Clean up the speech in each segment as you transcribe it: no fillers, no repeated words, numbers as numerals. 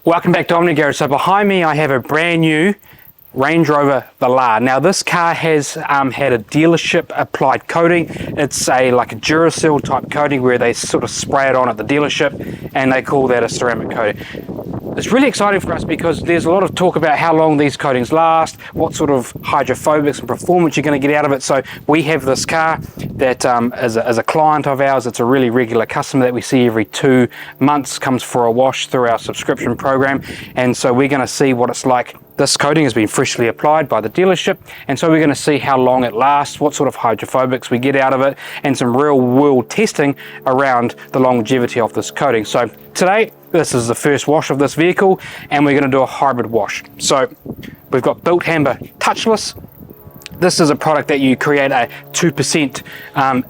Welcome back to Omni Garage. So behind me I have a brand new Range Rover Velar. Now this car has had a dealership applied coating. It's like a Duracell type coating where they sort of spray it on at the dealership and they call that a ceramic coating. It's really exciting for us because there's a lot of talk about how long these coatings last, what sort of hydrophobics and performance you're going to get out of it. So we have this car that as a client of ours, it's a really regular customer that we see every 2 months, comes for a wash through our subscription program. And so we're going to see what it's like. This coating has been freshly applied by the dealership, and so we're going to see how long it lasts, what sort of hydrophobics we get out of it, and some real world testing around the longevity of this coating. So today, this is the first wash of this vehicle, and we're going to do a hybrid wash. So we've got Bilt Hamber Touch-Less. This is a product that you create a 2%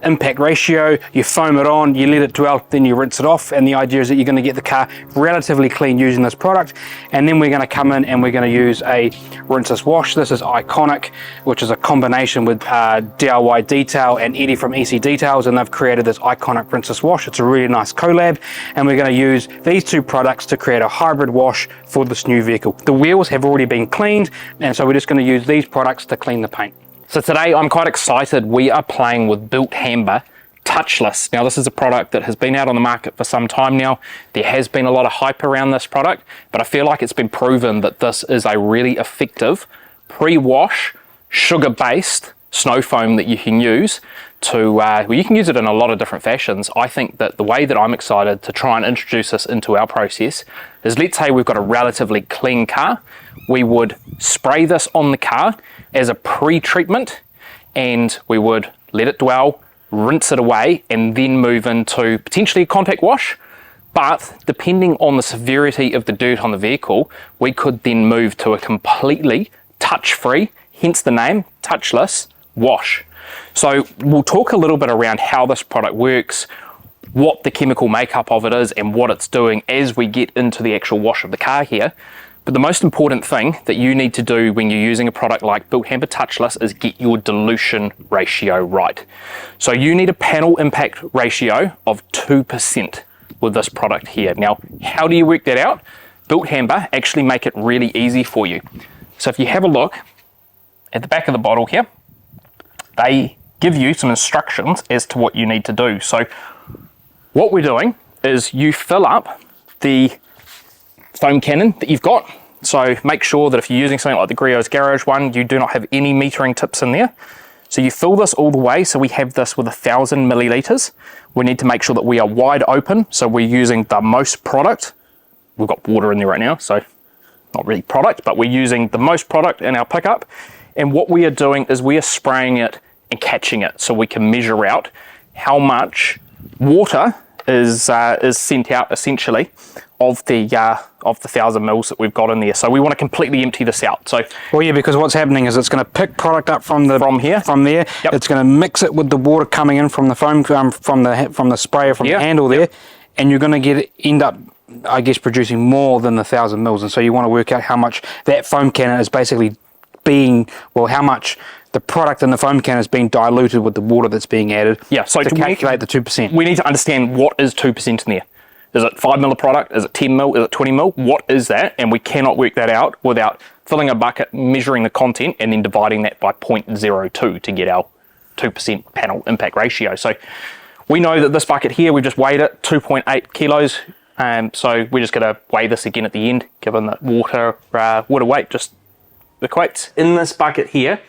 impact ratio, you foam it on, you let it dwell, then you rinse it off, and the idea is that you're going to get the car relatively clean using this product. And then we're going to come in and we're going to use a rinseless wash. This is Iconic, which is a combination with DIY Detail and Eddie from EC Details, and they've created this Iconic Rinseless wash. It's a really nice collab, and we're going to use these two products to create a hybrid wash for this new vehicle. The wheels have already been cleaned, and so we're just going to use these products to clean the paint. So today I'm quite excited. We are playing with Bilt Hamber Touch-Less. Now this is a product that has been out on the market for some time now. There has been a lot of hype around this product, but I feel like it's been proven that this is a really effective pre-wash, sugar-based snow foam that you can use to, well, you can use it in a lot of different fashions. I think that the way that I'm excited to try and introduce this into our process is, let's say we've got a relatively clean car. We would spray this on the car as a pre-treatment, and we would let it dwell, rinse it away, and then move into potentially a compact wash. But depending on the severity of the dirt on the vehicle, we could then move to a completely touch-free, hence the name, touchless wash. So we'll talk a little bit around how this product works, what the chemical makeup of it is, and what it's doing as we get into the actual wash of the car here. But the most important thing that you need to do when you're using a product like Bilt Hamber Touch-Less is get your dilution ratio right. So you need a panel impact ratio of 2% with this product here. Now, how do you work that out? Bilt Hamber actually make it really easy for you. So if you have a look at the back of the bottle here, they give you some instructions as to what you need to do. So what we're doing is you fill up the foam cannon that you've got. So make sure that if you're using something like the Griot's Garage one, you do not have any metering tips in there. So you fill this all the way. So we have this with 1,000 milliliters. We need to make sure that we are wide open. So we're using the most product. We've got water in there right now, so not really product, but we're using the most product in our pickup. And what we are doing is we are spraying it and catching it so we can measure out how much water is sent out essentially of the 1,000 mils that we've got in there. So we want to completely empty this out. So, well, yeah, because what's happening is it's going to pick product up from there. Yep. It's going to mix it with the water coming in from the foam, from the sprayer, from the handle there, and you're going to end up, I guess, producing more than the 1,000 mils. And so you want to work out how much that foam cannon is basically being, well, how much the product in the foam can is being diluted with the water that's being added. Yeah, so to calculate the 2%. We need to understand what is 2% in there. Is it 5 mil of product? Is it 10 mil? Is it 20 mil? What is that? And we cannot work that out without filling a bucket, measuring the content, and then dividing that by 0.02 to get our 2% panel impact ratio. So we know that this bucket here, we've just weighed it, 2.8 kilos. So we're just going to weigh this again at the end, given that water weight just equates. In this bucket here,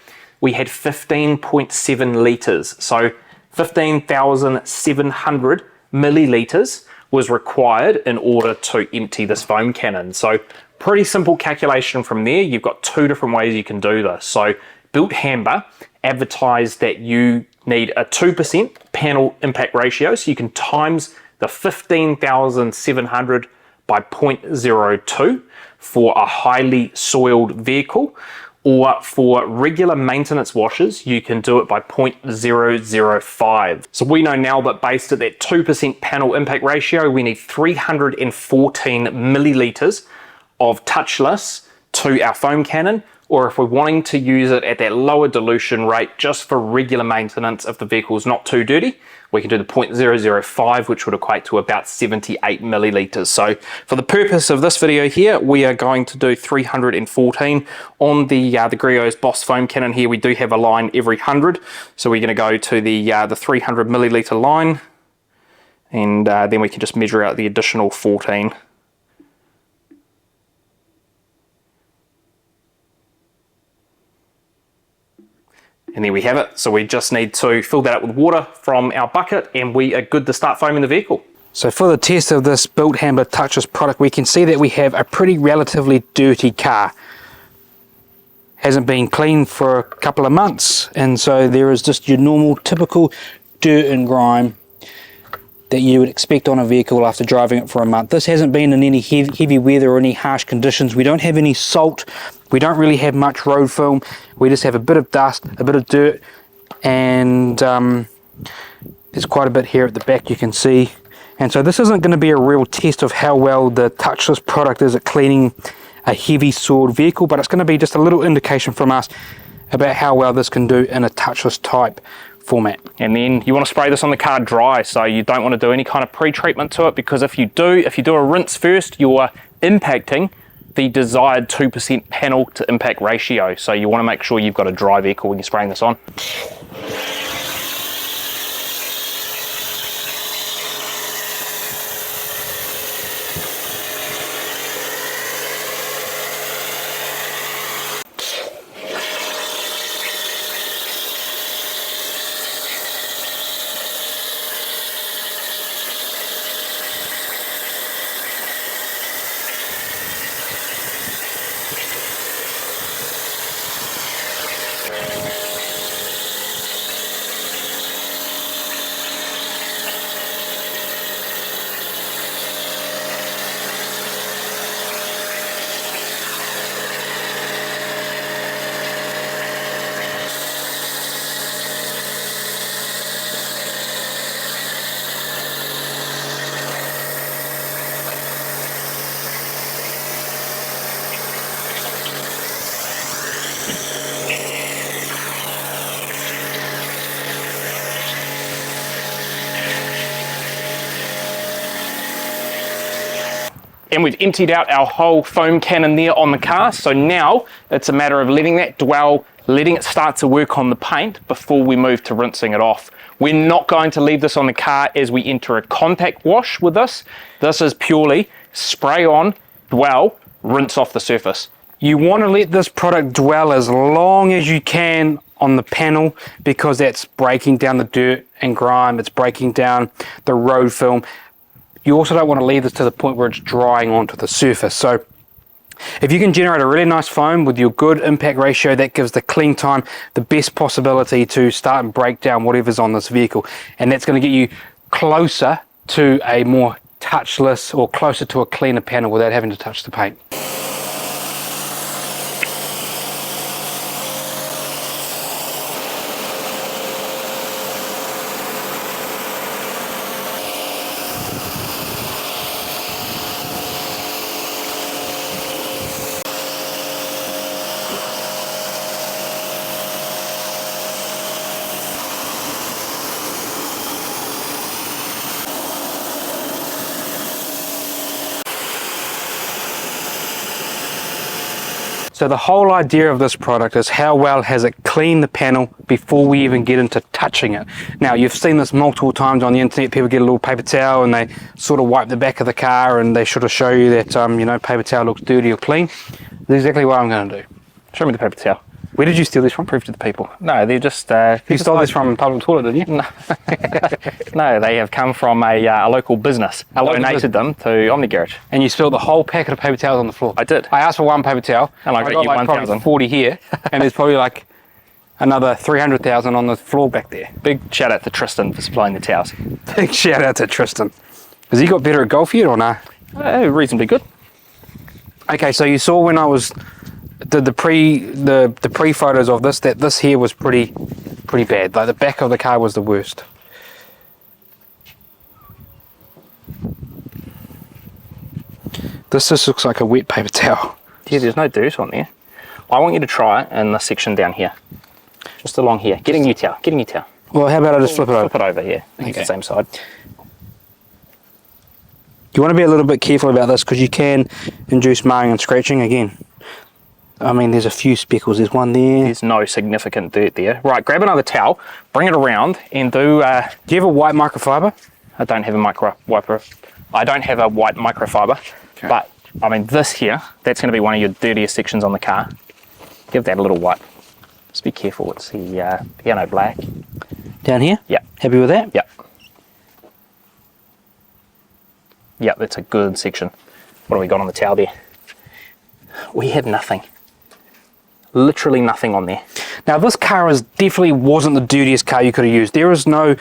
we had 15.7 litres. So 15,700 milliliters was required in order to empty this foam cannon. So pretty simple calculation from there. You've got two different ways you can do this. So Bilt Hamber advertised that you need a 2% panel impact ratio. So you can times the 15,700 by 0.02 for a highly soiled vehicle, or for regular maintenance washes, you can do it by 0.005. So we know now that based at that 2% panel impact ratio, we need 314 milliliters of touchless to our foam cannon, or if we're wanting to use it at that lower dilution rate just for regular maintenance if the vehicle is not too dirty, we can do the 0.005, which would equate to about 78 milliliters. So for the purpose of this video here, we are going to do 314 on the Griot's Boss foam cannon here. We do have a line every 100, so we're going to go to the 300 milliliter line, and then we can just measure out the additional 14. And there we have it. So we just need to fill that up with water from our bucket, and we are good to start foaming the vehicle. So for the test of this Bilt Hamber Touchless product, we can see that we have a pretty relatively dirty car. Hasn't been cleaned for a couple of months, and so there is just your normal typical dirt and grime that you would expect on a vehicle after driving it for a month. This hasn't been in any heavy weather or any harsh conditions. We don't have any salt. We don't really have much road film. We just have a bit of dust, a bit of dirt, and there's quite a bit here at the back you can see. And so this isn't going to be a real test of how well the Touchless product is at cleaning a heavy sword vehicle, but it's going to be just a little indication from us about how well this can do in a touchless type format. And then you want to spray this on the car dry, so you don't want to do any kind of pre-treatment to it, because if you do a rinse first, you're impacting the desired 2% panel to impact ratio. So you want to make sure you've got a dry vehicle when you're spraying this on. And we've emptied out our whole foam cannon there on the car. So now it's a matter of letting that dwell, letting it start to work on the paint before we move to rinsing it off. We're not going to leave this on the car as we enter a contact wash with this. This is purely spray on, dwell, rinse off the surface. You want to let this product dwell as long as you can on the panel, because that's breaking down the dirt and grime, it's breaking down the road film. You also don't want to leave this to the point where it's drying onto the surface. So if you can generate a really nice foam with your good impact ratio, that gives the clean time the best possibility to start and break down whatever's on this vehicle. And that's going to get you closer to a more touchless, or closer to a cleaner panel without having to touch the paint. So the whole idea of this product is how well has it cleaned the panel before we even get into touching it. Now, you've seen this multiple times on the internet. People get a little paper towel and they sort of wipe the back of the car, and they sort of show you that you know, paper towel looks dirty or clean. That's exactly what I'm going to do. Show me the paper towel. Where did you steal this from? Prove to the people. No, they're just... you stole this from a public toilet, didn't you? No, no, they have come from a local business. I donated them to Omni Garage. And you spilled the whole packet of paper towels on the floor. I did. I asked for one paper towel, and I got you like 1,000. probably 40 here, and there's probably like another 300,000 on the floor back there. Big shout out to Tristan for supplying the towels. Big shout out to Tristan. Has he got better at golf yet or no? Reasonably good. Okay, so you saw when I did the pre photos of this, that this here was pretty bad. Like the back of the car was the worst. This just looks like a wet paper towel. Yeah, there's no dirt on there. I want you to try it in this section down here. Just along here. Get a new towel. Get a new towel. Well, how about I just flip it over? Flip it over, yeah. Use Okay. the same side. You want to be a little bit careful about this because you can induce marring and scratching again. I mean, there's a few speckles. There's one there. There's no significant dirt there. Right, grab another towel, bring it around, and do. Do you have a white microfiber? I don't have a I don't have a white microfiber, Okay. but I mean this here. That's going to be one of your dirtiest sections on the car. Give that a little wipe. Just be careful. It's the piano black. Down here? Yep. Happy with that? Yep. Yep, that's a good section. What have we got on the towel there? We have nothing. Literally nothing on there. Now, this car definitely wasn't the dirtiest car you could have used. There was no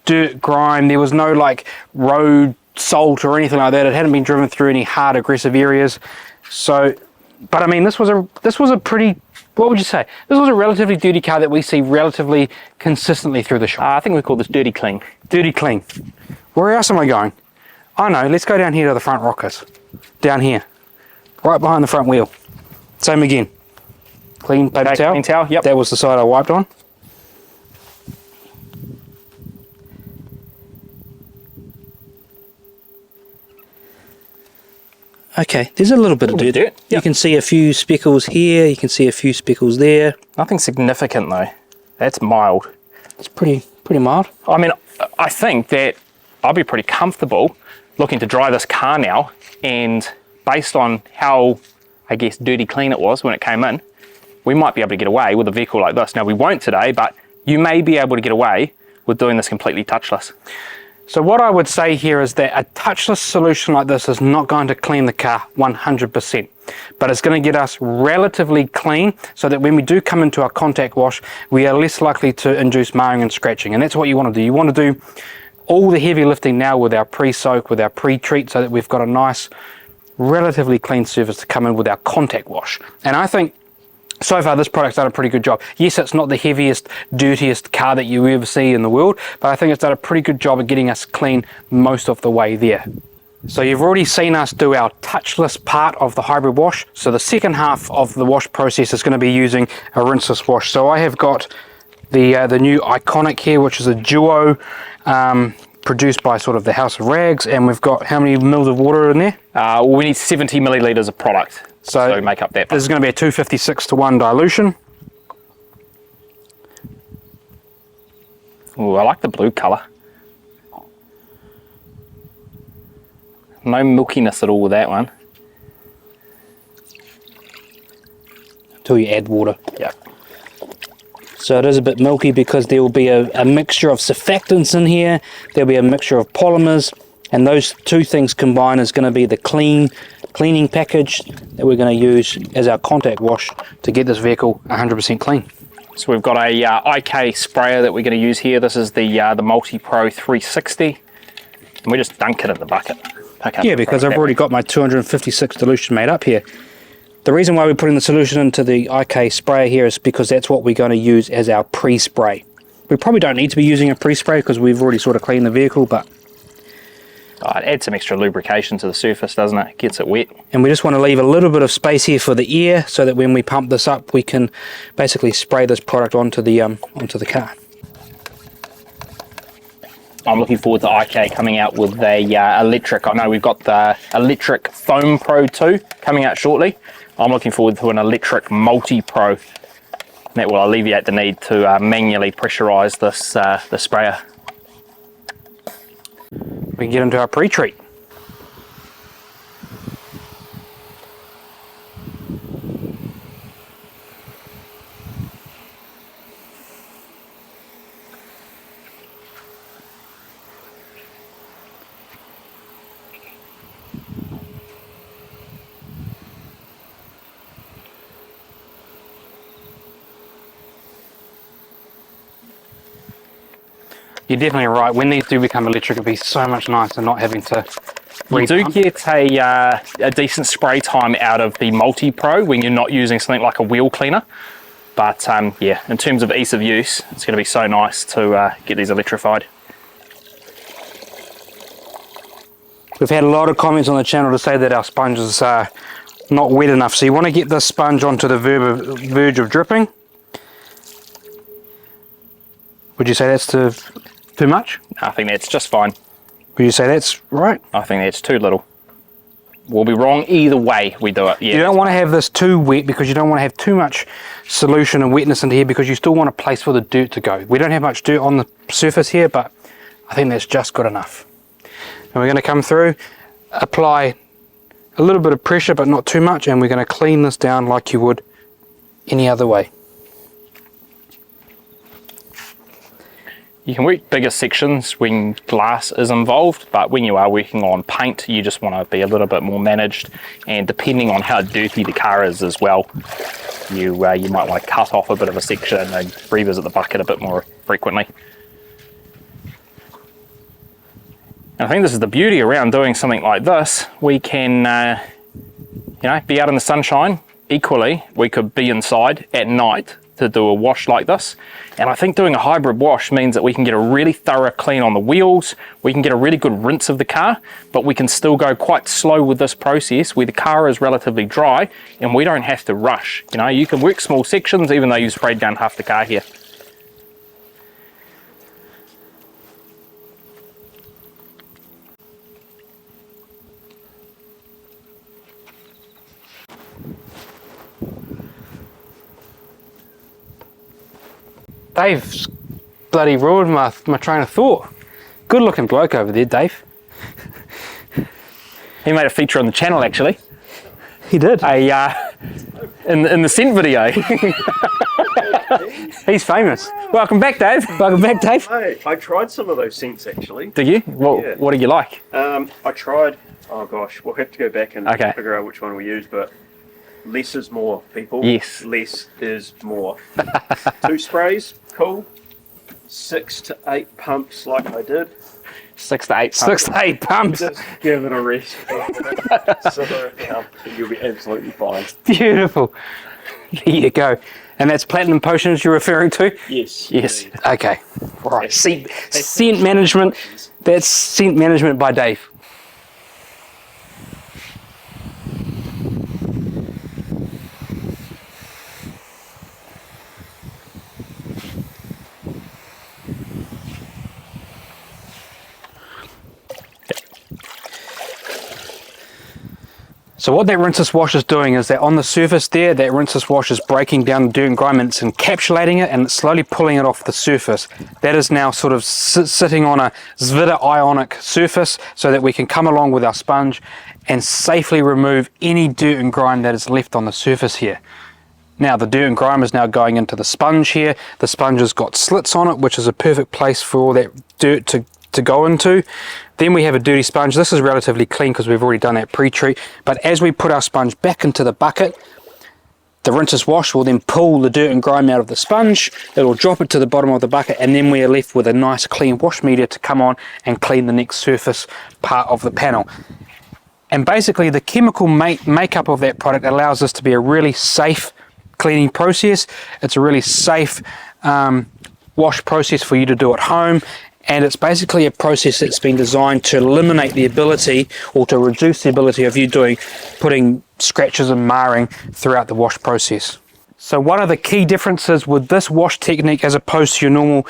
dirt, grime. There was no like road salt or anything like that. It hadn't been driven through any hard, aggressive areas. So, but I mean, this was a pretty. What would you say? This was a relatively dirty car that we see relatively consistently through the shop. I think we call this dirty clean. Dirty clean. Where else am I going? I know. Let's go down here to the front rockers. Down here, right behind the front wheel. Same again. Clean paper towel. Clean towel. Yep. That was the side I wiped on. Okay, there's a little bit of dirt. Yep. You can see a few speckles here, you can see a few speckles there. Nothing significant though. That's mild. It's pretty mild. I mean, I think that I'll be pretty comfortable looking to dry this car now, and based on how, I guess, dirty clean it was when it came in, we might be able to get away with a vehicle like this. Now, we won't today, but you may be able to get away with doing this completely touchless. So what I would say here is that a touchless solution like this is not going to clean the car 100%, but it's going to get us relatively clean so that when we do come into our contact wash, we are less likely to induce marring and scratching. And that's what you want to do. You want to do all the heavy lifting now with our pre-soak, with our pre-treat, so that we've got a nice, relatively clean surface to come in with our contact wash. And I think so far this product's done a pretty good job. Yes, it's not the heaviest, dirtiest car that you ever see in the world, but I think it's done a pretty good job of getting us clean most of the way there. So you've already seen us do our touchless part of the hybrid wash. So the second half of the wash process is going to be using a rinseless wash. So I have got the new Iconic here, which is a duo produced by sort of the House of Rags, and we've got how many mils of water in there? We need 70 millilitres of product. So make up that. This is going to be a 256:1 dilution. Ooh, I like the blue colour. No milkiness at all with that one. Until you add water. Yeah. So it is a bit milky because there will be a mixture of surfactants in here. There'll be a mixture of polymers, and those two things combined is going to be the cleaning package that we're going to use as our contact wash to get this vehicle 100% clean. So we've got a IK sprayer that we're going to use here. This is the Multi Pro 360, and we just dunk it in the bucket. Yeah, because I've already got my 256 dilution made up here. The reason why we're putting the solution into the IK sprayer here is because that's what we're going to use as our pre-spray. We probably don't need to be using a pre-spray because we've already sort of cleaned the vehicle, but it adds some extra lubrication to the surface, doesn't it? It gets it wet. And we just want to leave a little bit of space here for the air so that when we pump this up, we can basically spray this product onto the car. I'm looking forward to IK coming out with a electric. I know we've got the electric Foam Pro 2 coming out shortly. I'm looking forward to an electric Multi Pro. That will alleviate the need to manually pressurize this the sprayer. We can get into our pre-treat. You're definitely right. When these do become electric, it'll be so much nicer not having to You do get a decent spray time out of the Multi Pro when you're not using something like a wheel cleaner. But yeah, in terms of ease of use, it's going to be so nice to get these electrified. We've had a lot of comments on the channel to say that our sponges are not wet enough. So you want to get this sponge onto the verge of dripping. Would you say that's too much? I think that's just fine. Would you say that's right? I think that's too little. We'll be wrong either way we do it. Yeah, you don't want to have this too wet because you don't want to have too much solution and wetness into here because you still want a place for the dirt to go. We don't have much dirt on the surface here, but I think that's just good enough. And we're going to come through, apply a little bit of pressure but not too much, and we're going to clean this down like you would any other way. You can work bigger sections when glass is involved, but when you are working on paint, you just want to be a little bit more managed, and depending on how dirty the car is as well, you might want to cut off a bit of a section and revisit the bucket a bit more frequently. And I think this is the beauty around doing something like this. We can be out in the sunshine. Equally, we could be inside at night to do a wash like this, and I think doing a hybrid wash means that we can get a really thorough clean on the wheels, we can get a really good rinse of the car, but we can still go quite slow with this process where the car is relatively dry and we don't have to rush. You can work small sections even though you've sprayed down half the car here. Dave's bloody ruined my train of thought. Good looking bloke over there, Dave. He made a feature on the channel actually. He did. In the scent video. He's famous. Welcome back, Dave. Welcome back, Dave. Hey, I tried some of those scents actually. Did you? Yeah. What do you like? I tried, oh gosh, we'll have to go back and Okay. figure out which one we use, but less is more, people. Yes. Less is more. 2 sprays, cool. 6 to 8 pumps like I did. 6 to 8 6 to 8 pumps. Just give it a rest. So you'll be absolutely fine. Beautiful. There you go. And that's platinum potions you're referring to? Yes. Yes. Okay. Right. Scent management. That's scent management by Dave. So what that rinseless wash is doing is that on the surface there, that rinseless wash is breaking down the dirt and grime, and it's encapsulating it and it's slowly pulling it off the surface. That is now sort of sitting on a Zvita ionic surface so that we can come along with our sponge and safely remove any dirt and grime that is left on the surface here. Now the dirt and grime is now going into the sponge here. The sponge has got slits on it, which is a perfect place for all that dirt to go into. Then we have a dirty sponge. This is relatively clean because we've already done that pre-treat, but as we put our sponge back into the bucket, the rinseless wash will then pull the dirt and grime out of the sponge. It'll drop it to the bottom of the bucket, and then we are left with a nice clean wash media to come on and clean the next surface part of the panel. And basically the chemical makeup of that product allows this to be a really safe cleaning process. It's a really safe wash process for you to do at home. And it's basically a process that's been designed to eliminate the ability, or to reduce the ability of you putting scratches and marring throughout the wash process. So one of the key differences with this wash technique as opposed to your normal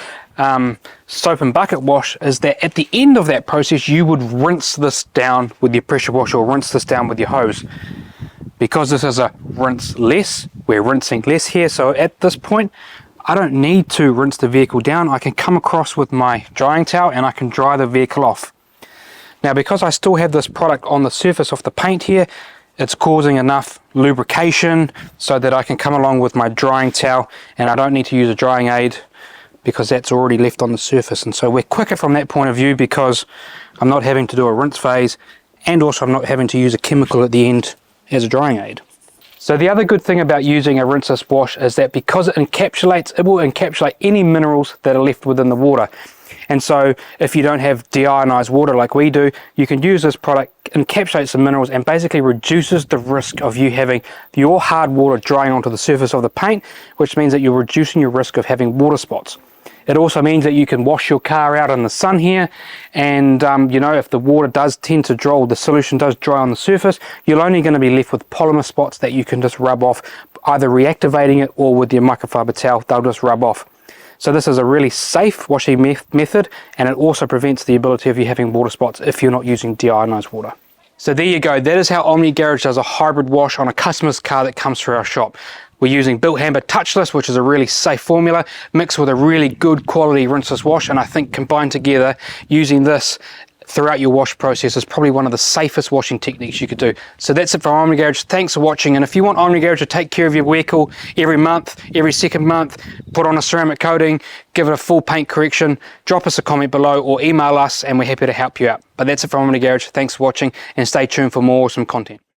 soap and bucket wash is that at the end of that process you would rinse this down with your pressure wash or rinse this down with your hose. Because this is a rinse less, we're rinsing less here, so at this point I don't need to rinse the vehicle down. I can come across with my drying towel and I can dry the vehicle off. Now because I still have this product on the surface of the paint here, it's causing enough lubrication so that I can come along with my drying towel and I don't need to use a drying aid because that's already left on the surface. And so we're quicker from that point of view because I'm not having to do a rinse phase, and also I'm not having to use a chemical at the end as a drying aid. So the other good thing about using a rinseless wash is that because it encapsulates, it will encapsulate any minerals that are left within the water. And so if you don't have deionized water like we do, you can use this product, encapsulates the minerals and basically reduces the risk of you having your hard water drying onto the surface of the paint, which means that you're reducing your risk of having water spots. It also means that you can wash your car out in the sun here, and you know, if the water does tend to dry, or the solution does dry on the surface, you're only going to be left with polymer spots that you can just rub off, either reactivating it or with your microfiber towel, they'll just rub off. So this is a really safe washing method, and it also prevents the ability of you having water spots if you're not using deionized water. So there you go, that is how Omni Garage does a hybrid wash on a customer's car that comes through our shop. We're using Bilt Hamber Touch-Less, which is a really safe formula, mixed with a really good quality rinseless wash, and I think combined together, using this throughout your wash process is probably one of the safest washing techniques you could do. So that's it for Omni Garage. Thanks for watching, and if you want Omni Garage to take care of your vehicle every month, every second month, put on a ceramic coating, give it a full paint correction, drop us a comment below or email us and we're happy to help you out. But that's it for Omni Garage. Thanks for watching and stay tuned for more awesome content.